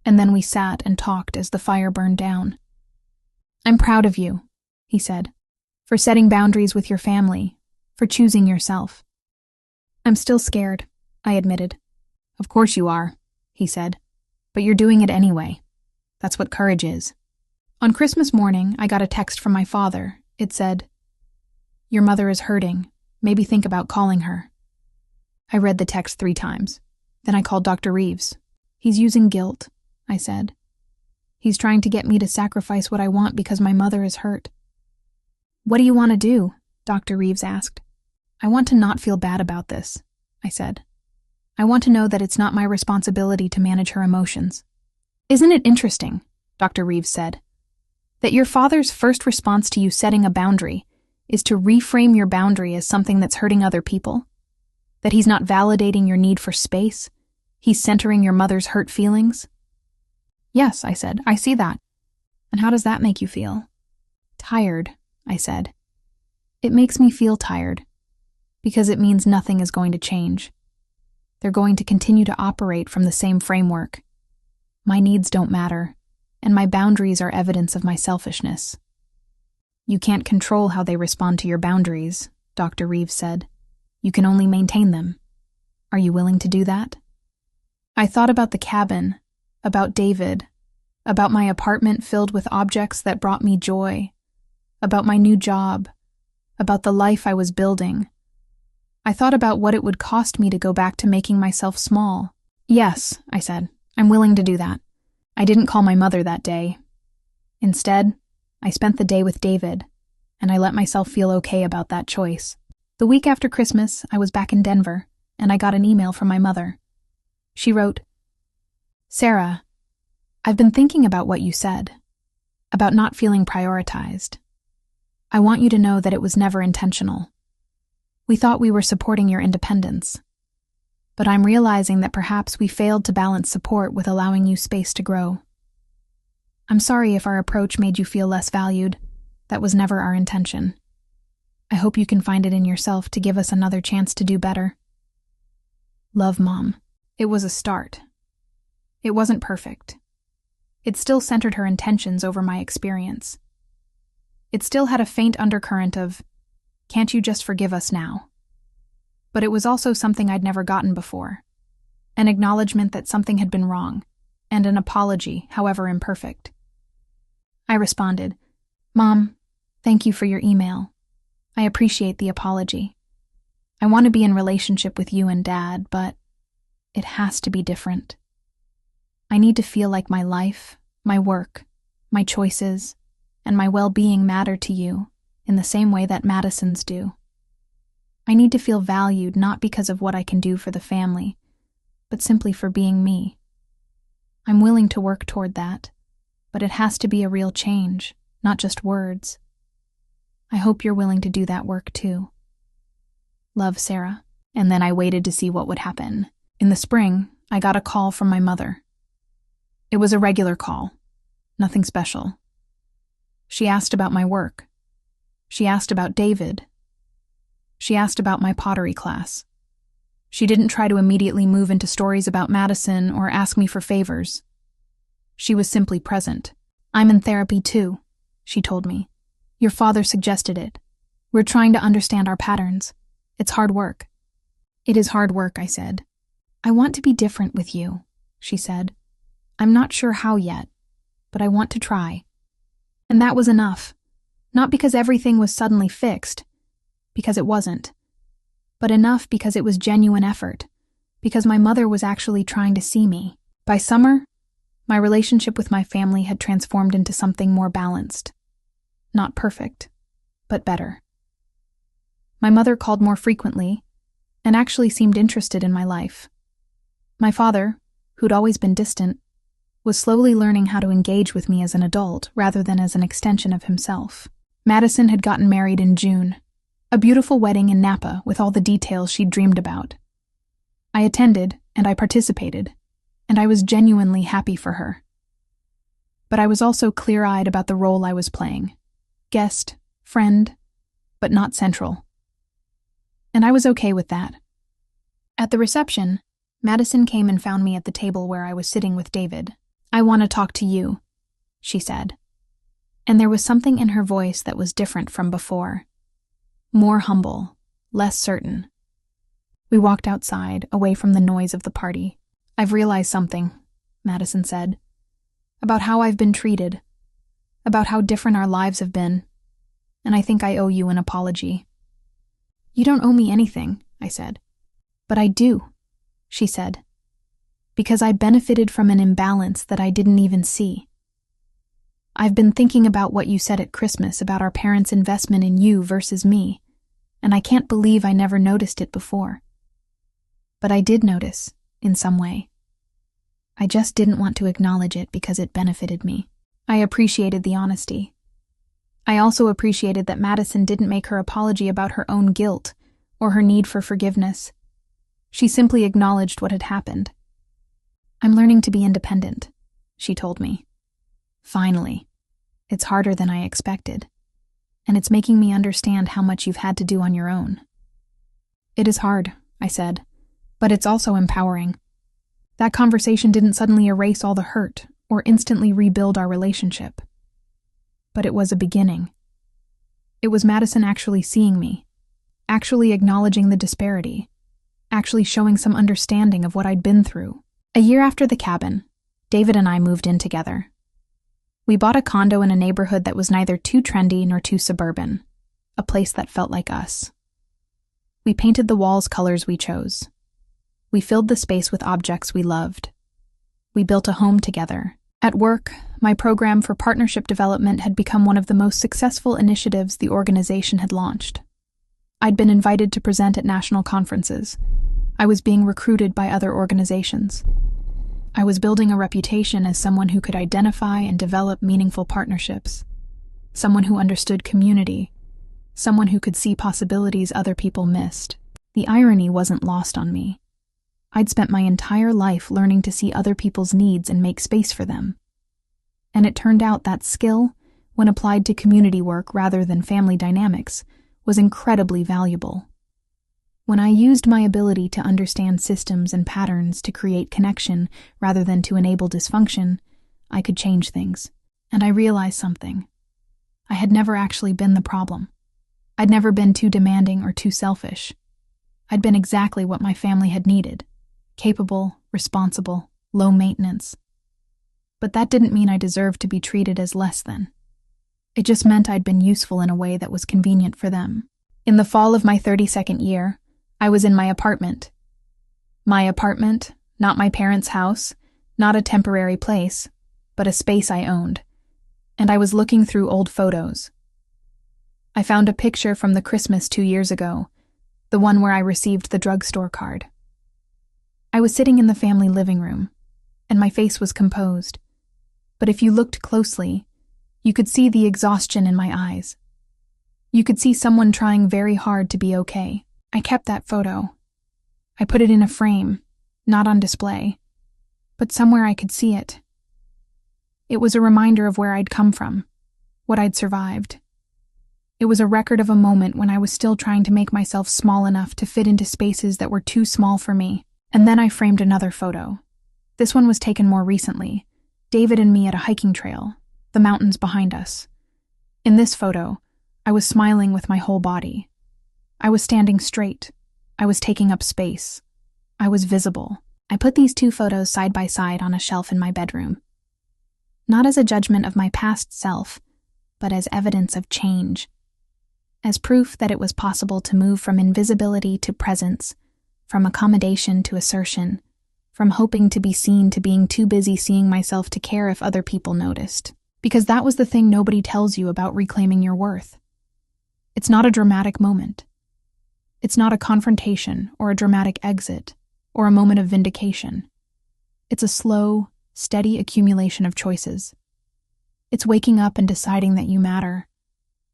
And then we sat and talked as the fire burned down. I'm proud of you, he said, for setting boundaries with your family, for choosing yourself. I'm still scared, I admitted. Of course you are, he said, but you're doing it anyway. That's what courage is. On Christmas morning, I got a text from my father. It said, "Your mother is hurting. Maybe think about calling her." I read the text 3 times. Then I called Dr. Reeves. He's using guilt, I said. He's trying to get me to sacrifice what I want because my mother is hurt. What do you want to do? Dr. Reeves asked. I want to not feel bad about this, I said. I want to know that it's not my responsibility to manage her emotions. Isn't it interesting, Dr. Reeves said, that your father's first response to you setting a boundary is to reframe your boundary as something that's hurting other people? That he's not validating your need for space? He's centering your mother's hurt feelings? Yes, I said, I see that. And how does that make you feel? Tired, I said. It makes me feel tired, because it means nothing is going to change. They're going to continue to operate from the same framework. My needs don't matter, and my boundaries are evidence of my selfishness. You can't control how they respond to your boundaries, Dr. Reeves said. You can only maintain them. Are you willing to do that? I thought about the cabin, about David, about my apartment filled with objects that brought me joy, about my new job, about the life I was building. I thought about what it would cost me to go back to making myself small. Yes, I said, I'm willing to do that. I didn't call my mother that day. Instead, I spent the day with David, and I let myself feel okay about that choice. The week after Christmas, I was back in Denver, and I got an email from my mother. She wrote, Sarah, I've been thinking about what you said, about not feeling prioritized. I want you to know that it was never intentional. We thought we were supporting your independence. But I'm realizing that perhaps we failed to balance support with allowing you space to grow. I'm sorry if our approach made you feel less valued. That was never our intention. I hope you can find it in yourself to give us another chance to do better. Love, Mom. It was a start. It wasn't perfect. It still centered her intentions over my experience. It still had a faint undercurrent of, can't you just forgive us now? But it was also something I'd never gotten before. An acknowledgement that something had been wrong, and an apology, however imperfect. I responded, Mom, thank you for your email. I appreciate the apology. I want to be in relationship with you and Dad, but it has to be different. I need to feel like my life, my work, my choices, and my well-being matter to you in the same way that Madison's do. I need to feel valued not because of what I can do for the family, but simply for being me. I'm willing to work toward that, but it has to be a real change, not just words. I hope you're willing to do that work too. Love, Sarah. And then I waited to see what would happen. In the spring, I got a call from my mother. It was a regular call, nothing special. She asked about my work. She asked about David. She asked about my pottery class. She didn't try to immediately move into stories about Madison or ask me for favors. She was simply present. "I'm in therapy too," she told me. "Your father suggested it. We're trying to understand our patterns. It's hard work." "It is hard work," I said. "I want to be different with you," she said. "I'm not sure how yet, but I want to try." And that was enough. Not because everything was suddenly fixed, because it wasn't, but enough because it was genuine effort, because my mother was actually trying to see me. By summer, my relationship with my family had transformed into something more balanced. Not perfect, but better. My mother called more frequently, and actually seemed interested in my life. My father, who'd always been distant, was slowly learning how to engage with me as an adult rather than as an extension of himself. Madison had gotten married in June, a beautiful wedding in Napa with all the details she'd dreamed about. I attended, and I participated, and I was genuinely happy for her. But I was also clear-eyed about the role I was playing. Guest, friend, but not central. And I was okay with that. At the reception, Madison came and found me at the table where I was sitting with David. "I want to talk to you," she said. And there was something in her voice that was different from before. More humble, less certain. We walked outside, away from the noise of the party. "I've realized something," Madison said, "about how I've been treated, about how different our lives have been, and I think I owe you an apology." "You don't owe me anything," I said. "But I do," she said, "because I benefited from an imbalance that I didn't even see. I've been thinking about what you said at Christmas about our parents' investment in you versus me, and I can't believe I never noticed it before. But I did notice, in some way. I just didn't want to acknowledge it because it benefited me." I appreciated the honesty. I also appreciated that Madison didn't make her apology about her own guilt or her need for forgiveness. She simply acknowledged what had happened. "I'm learning to be independent," she told me. "Finally. It's harder than I expected, and it's making me understand how much you've had to do on your own." "It is hard," I said, "but it's also empowering. That conversation didn't suddenly erase all the hurt or instantly rebuild our relationship. But it was a beginning. It was Madison actually seeing me, actually acknowledging the disparity, actually showing some understanding of what I'd been through. A year after the cabin, David and I moved in together. We bought a condo in a neighborhood that was neither too trendy nor too suburban, a place that felt like us. We painted the walls colors we chose. We filled the space with objects we loved. We built a home together. At work, my program for partnership development had become one of the most successful initiatives the organization had launched. I'd been invited to present at national conferences. I was being recruited by other organizations. I was building a reputation as someone who could identify and develop meaningful partnerships, someone who understood community, someone who could see possibilities other people missed. The irony wasn't lost on me. I'd spent my entire life learning to see other people's needs and make space for them. And it turned out that skill, when applied to community work rather than family dynamics, was incredibly valuable. When I used my ability to understand systems and patterns to create connection rather than to enable dysfunction, I could change things. And I realized something. I had never actually been the problem. I'd never been too demanding or too selfish. I'd been exactly what my family had needed. Capable, responsible, low maintenance. But that didn't mean I deserved to be treated as less than. It just meant I'd been useful in a way that was convenient for them. In the fall of my 32nd year, I was in my apartment. My apartment, not my parents' house, not a temporary place, but a space I owned. And I was looking through old photos. I found a picture from the Christmas 2 years ago, the one where I received the drugstore card. I was sitting in the family living room, and my face was composed. But if you looked closely, you could see the exhaustion in my eyes. You could see someone trying very hard to be okay. I kept that photo. I put it in a frame, not on display, but somewhere I could see it. It was a reminder of where I'd come from, what I'd survived. It was a record of a moment when I was still trying to make myself small enough to fit into spaces that were too small for me. And then I framed another photo. This one was taken more recently, David and me at a hiking trail, the mountains behind us. In this photo, I was smiling with my whole body. I was standing straight. I was taking up space. I was visible. I put these two photos side by side on a shelf in my bedroom. Not as a judgment of my past self, but as evidence of change. As proof that it was possible to move from invisibility to presence, from accommodation to assertion, from hoping to be seen to being too busy seeing myself to care if other people noticed. Because that was the thing nobody tells you about reclaiming your worth. It's not a dramatic moment. It's not a confrontation or a dramatic exit or a moment of vindication. It's a slow, steady accumulation of choices. It's waking up and deciding that you matter.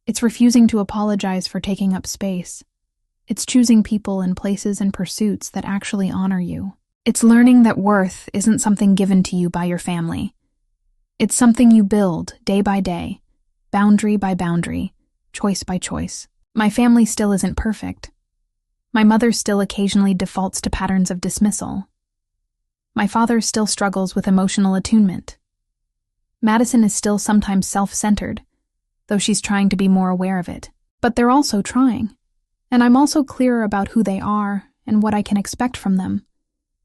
It's refusing to apologize for taking up space. It's choosing people and places and pursuits that actually honor you. It's learning that worth isn't something given to you by your family. It's something you build day by day, boundary by boundary, choice by choice. My family still isn't perfect. My mother still occasionally defaults to patterns of dismissal. My father still struggles with emotional attunement. Madison is still sometimes self-centered, though she's trying to be more aware of it. But they're also trying. And I'm also clearer about who they are and what I can expect from them,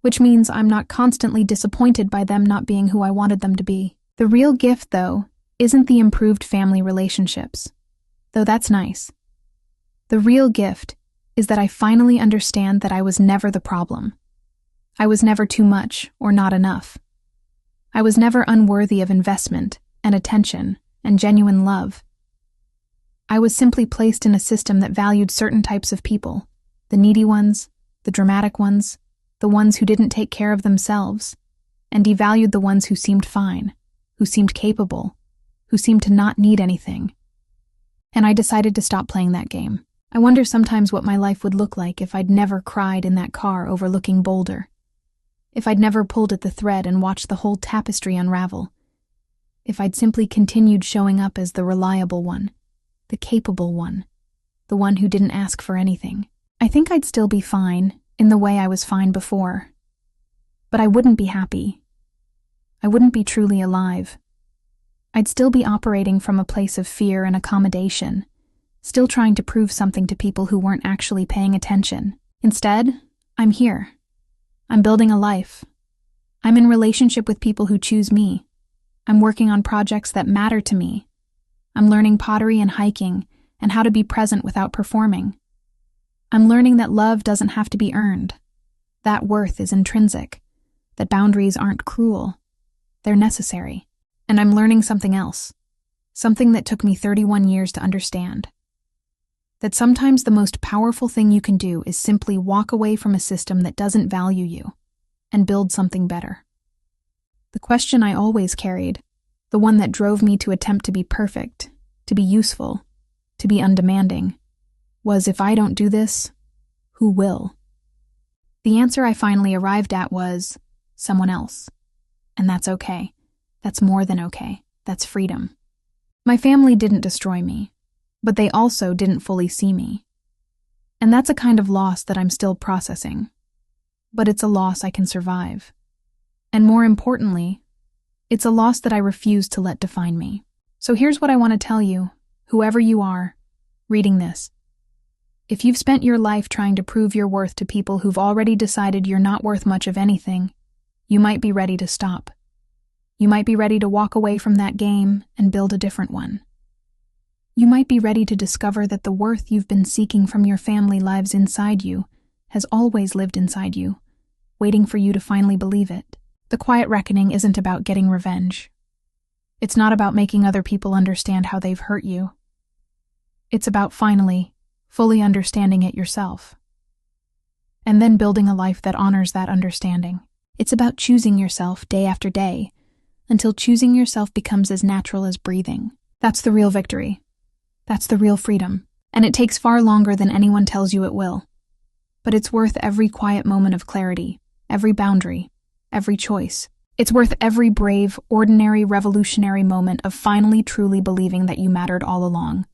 which means I'm not constantly disappointed by them not being who I wanted them to be. The real gift, though, isn't the improved family relationships, though that's nice. The real gift is that I finally understand that I was never the problem. I was never too much or not enough. I was never unworthy of investment and attention and genuine love. I was simply placed in a system that valued certain types of people, the needy ones, the dramatic ones, the ones who didn't take care of themselves, and devalued the ones who seemed fine, who seemed capable, who seemed to not need anything. And I decided to stop playing that game. I wonder sometimes what my life would look like if I'd never cried in that car overlooking Boulder. If I'd never pulled at the thread and watched the whole tapestry unravel. If I'd simply continued showing up as the reliable one, the capable one, the one who didn't ask for anything. I think I'd still be fine in the way I was fine before. But I wouldn't be happy. I wouldn't be truly alive. I'd still be operating from a place of fear and accommodation, still trying to prove something to people who weren't actually paying attention. Instead, I'm here. I'm building a life. I'm in relationship with people who choose me. I'm working on projects that matter to me. I'm learning pottery and hiking and how to be present without performing. I'm learning that love doesn't have to be earned. That worth is intrinsic. That boundaries aren't cruel. They're necessary. And I'm learning something else. Something that took me 31 years to understand. That sometimes the most powerful thing you can do is simply walk away from a system that doesn't value you and build something better. The question I always carried, the one that drove me to attempt to be perfect, to be useful, to be undemanding, was if I don't do this, who will? The answer I finally arrived at was someone else. And that's okay. That's more than okay. That's freedom. My family didn't destroy me, but they also didn't fully see me. And that's a kind of loss that I'm still processing. But it's a loss I can survive. And more importantly, it's a loss that I refuse to let define me. So here's what I want to tell you, whoever you are, reading this. If you've spent your life trying to prove your worth to people who've already decided you're not worth much of anything, you might be ready to stop. You might be ready to walk away from that game and build a different one. You might be ready to discover that the worth you've been seeking from your family lives inside you, has always lived inside you, waiting for you to finally believe it. The quiet reckoning isn't about getting revenge. It's not about making other people understand how they've hurt you. It's about finally, fully understanding it yourself. And then building a life that honors that understanding. It's about choosing yourself day after day, until choosing yourself becomes as natural as breathing. That's the real victory. That's the real freedom. And it takes far longer than anyone tells you it will. But it's worth every quiet moment of clarity, every boundary, every choice. It's worth every brave, ordinary, revolutionary moment of finally truly believing that you mattered all along.